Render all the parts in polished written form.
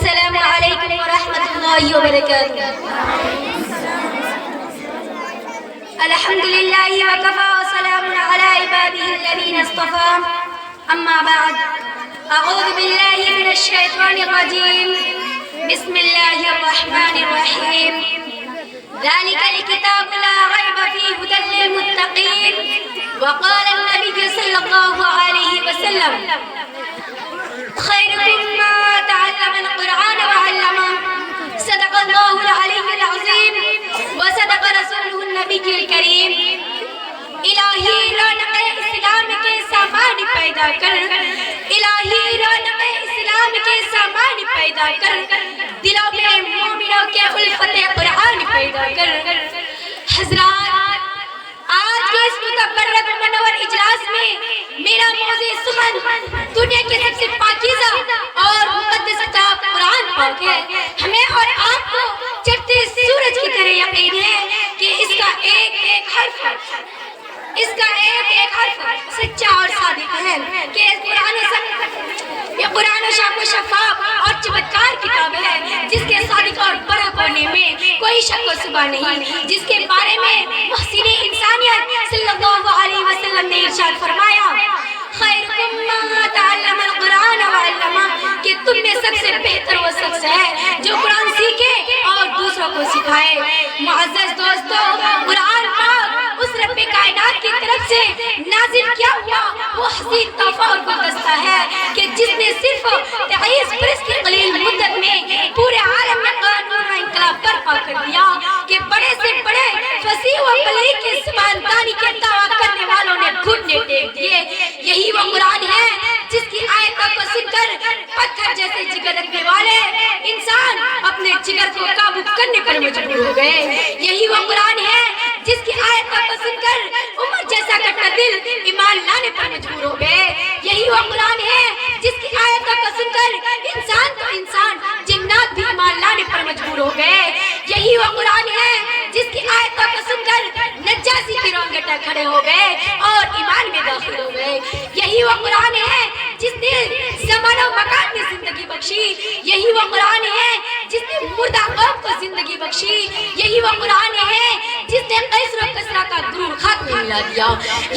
السلام علیکم ورحمۃ اللہ وبرکاتہ۔ الحمد للہ وکفى وسلام علی عباده الذین اصطفى، اما بعد، اعوذ باللہ من الشیطان الرجیم، بسم اللہ الرحمن الرحیم۔ ذلك الكتاب لا ريب فيه هدى للمتقين، وقال النبي صلى الله عليه وسلم: خيركم ما تعلم القرآن وعلمه، صدق الله العلي العظيم وصدق رسوله النبي الكريم۔ الہی رونق اسلام کے سامان پیدا کر، الہی رونق اسلام کے سامان پیدا کر، دلوں میں مومنوں کے الفت قرآن پیدا کر۔ حضرات، آج کے اس متبرک منور اجلاس میں میرا موضوع سخن دنیا کے سب سے پاکیزہ اور مقدس کتاب قرآن پاک ہے۔ ہمیں اور آپ کو چڑھتے سورج کی طرح یقین ہے کہ اس کا ایک ایک حرف سچا اور صادق ہے، کہ یہ قرآن شاف و شفاف اور چمتکار کتاب ہے، جس کے صادق اور برحق ہونے میں کوئی شک و شبہ نہیں، جس کے بارے میں محسن انسانیت صلی اللہ علیہ وسلم نے ارشاد فرمایا: خیرکم من تعلم القرآن وعلمہ، کہ تم میں سب سے بہتر وہ شخص ہے جو قرآن سیکھے اور دوسروں کو سکھائے۔ معزز دوستو، قرآن پاک اس رب کائنات کی طرف سے نازل کیا ہوا وہ حسین تحفہ اور گلدستہ ہے کہ جس نے صرف 23 برس کی قلیل مدت میں پورے عالم میں قانون و انقلاب برپا کر دیا، کہ بڑے سے بڑے فصیح و بلیغ کے زبان دانی کے دعویٰ کرنے والوں نے گھٹنے ٹیک دیے۔ یہی وہ قرآن ہے جس کی آیتوں کو سن کر پتھر جیسے جگر رکھنے والے انسان اپنے جگر کو قابو کرنے پر مجبور ہو گئے۔ یہی وہ قرآن ہے جس کی آیتوں کو سن کر عمر جیسا کٹا دل ایمان لانے پر مجبور ہو گئے۔ یہی وہ قرآن ہے جس کی آیتوں کو سن کر انسان تو انسان جنات بھی ایمان لانے پر مجبور ہو گئے۔ یہی وہ قرآن ہے جس کی آیتوں کو سن کر نجاسی کی رونگٹے کھڑے ہو گئے اور ایمان میں داخل ہو گئے۔ یہی وہ قرآن ہے جس نے زمان و مکان میں زندگی بخشی۔ یہی وہ قرآن ہے جس نے مردہ قوم کو زندگی بخشی۔ یہی وہ قرآن ہے جس نے قیصر و کسریٰ کا غرور خاک میں ملا دیا۔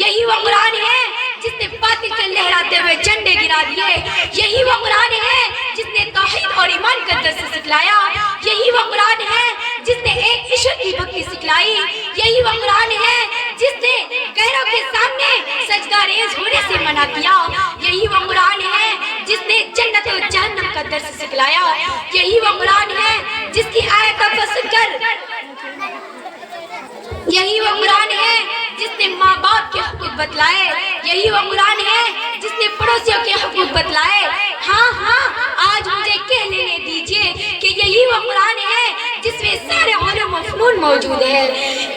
یہی وہ قرآن ہے جس نے باطل کے لہراتے ہوئے جھنڈے گرا دیے۔ یہی وہ قرآن ہے جس نے توحید اور ایمان کا درس سکھلایا۔ یہی وہ قرآن ہے جس نے ایک عشق کی بھکتی سکھلائی۔ یہی وہ قرآن ہے جس نے غیروں کے سامنے سجدہ ریز ہونے سے منع کیا۔ یہی وہ قرآن ہے جس نے جنت و جہنم کا درس سکھلایا۔ یہی وہ قرآن ہے جس کی آیتوں کو سن کر، یہی وہ قرآن ہے جس نے ماں باپ کے حقوق بتلائے۔ یہی وہ قرآن ہے جس نے پڑوسیوں کے حقوق بتلائے۔ ہاں، آج مجھے کہہ لینے دیجئے کہ یہی وہ قرآن ہے جس میں سارے علوم و فنون موجود ہے۔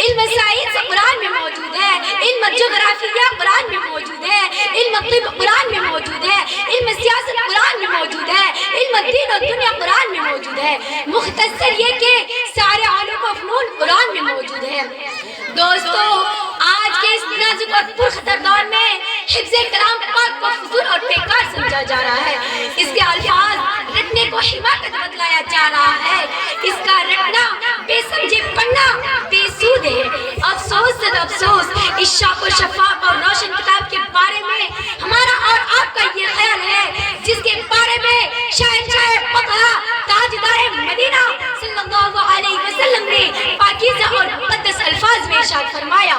علم سائنس قرآن میں موجود ہے، علم جغرافیہ قرآن میں موجود ہے، علم طب قرآن میں موجود ہے، علم سیاست قرآن میں موجود ہے، علم دین و دنیا قرآن میں موجود ہے۔ مختصر یہ کہ سارے علوم و فنون قرآن میں موجود ہے۔ دوستو، آج کے اس نازک اور پرخطر دور میں حفظ کلام پاک کو فضول اور بیکار سمجھا جا رہا ہے۔ اس کے الفاظ رٹنے کو حماقت بتلایا جا رہا ہے۔ اس کا رٹنا بے سمجھے پڑھنا بے سود ہے۔ افسوس صد افسوس، اس شاف و شفاف اور روشن کتاب کے بارے میں ہمارا اور آپ کا یہ خیال ہے جس کے بارے میں شہنشاہ فقہ تاجدار مدینہ صلی اللہ علیہ وسلم نے پاکیزہ اور مقدس الفاظ میں ارشاد فرمایا: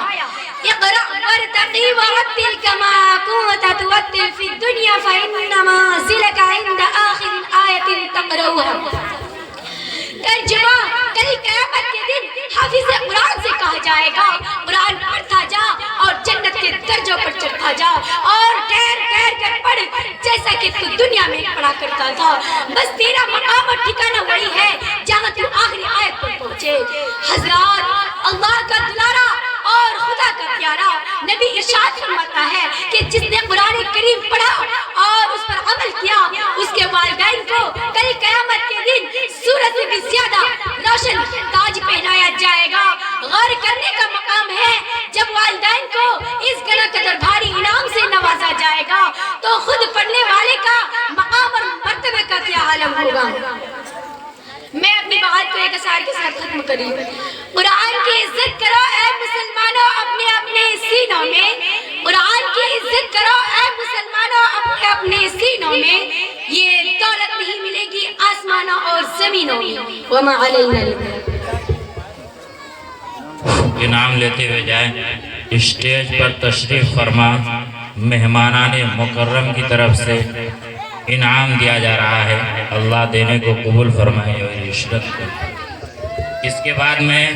اقرأ وارتقی ورتل کما کنت ترتل فی الدنیا فإن منزلک عند آخر آیۃ تقرأها۔ ترجمہ: کل قیامت کے دن حافظ قرآن سے کہا جائے گا، قرآن پڑھتا جا اور جنت کے درجوں پر چڑھتا جا اور ٹھہر کر پڑھ جیسا کہ تو دنیا میں پڑھا کرتا تھا۔ بس تیرا مقام اور ٹھکانہ وہی ہے جہاں تو آخری آیت پر پہنچے۔ حضرات، اللہ کا دلارا اور خدا کا پیارا نبی ارشاد فرماتا ہے کہ جس نے قرآن کریم پڑھا اور اس پر عمل کیا، اس کے والدین کو کل قیامت کے دن سورج سے بھی زیادہ روشن تاج پہنایا جائے گا۔ غور کرنے کا مقام ہے جب والدین کو اس گنا قدر بھاری انعام سے نوازا جائے گا تو خود پڑھنے والے کا مقام اور مرتبے کا کیا عالم ہوگا۔ اپنی بات کو ایک اشعار کے ساتھ ختم کری. قرآن کی عزت کرو اے مسلمانوں اپنے اپنے سینوں میں. قرآن کی عزت کرو اے مسلمانوں اپنے اپنے سینوں میں. یہ دولت نہیں ملے گی آسمانوں اور زمینوں میں. وما علینا البلاغ. انعام لیتے ہوئے جائیں. اسٹیج پر تشریف فرما مہمانان مکرم کی طرف سے انعام دیا جا رہا ہے. اللہ دینے کو قبول فرمائے اور عشرت کرے. اس کے بعد میں